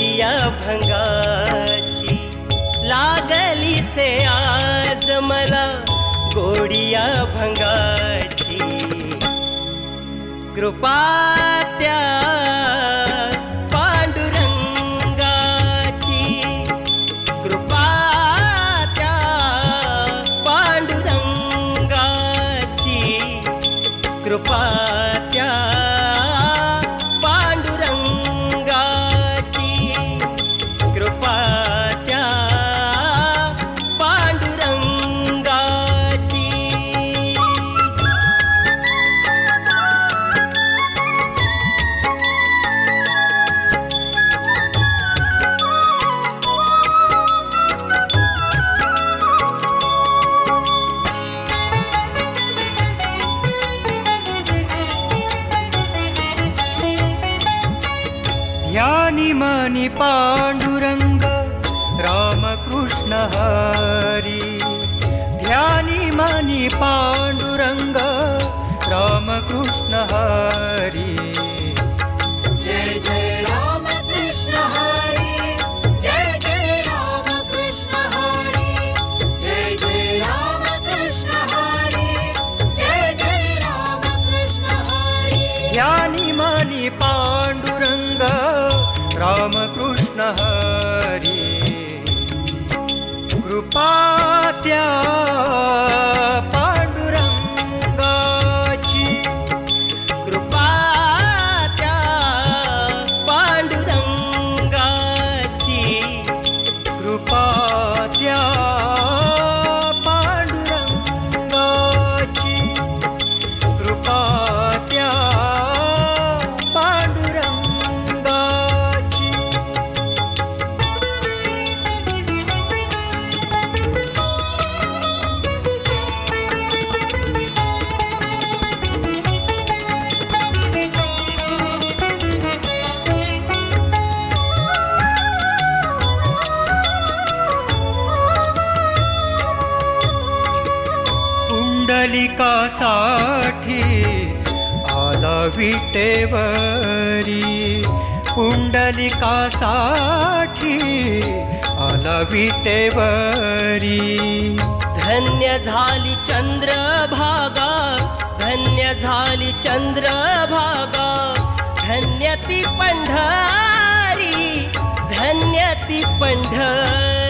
गोडिया भंगाची लागली से आज मला गोडिया भंगाची कृपा त्या पांडुरंगाची कृपा त्या पांडुरंगाची कृपा त्या ध्यानी मनी पांडुरंग रामकृष्ण हरी ध्यानी मनी पांडुरंग रामकृष्ण हरी जय जय रामकृष्ण हरी जय जय रामकृष्ण हरी जय जय रामकृष्ण हरी जय जय रामकृष्ण हरी ध्यानी मनी पांडुरंग रामकृष्ण हरी कृपा त्या पांडुरंगाची कृपा त्या पांडुरंगाची कृपा त्या पांडुरंगाची कृपा त्या पुंडलिकासाठी आला विटेवरी पुंडलिकासाठी आला विटेवरी धन्य झाली चंद्रभागा धन्य झाली चंद्रभागा धन्य ती पंढरी धन्य ती पंढरी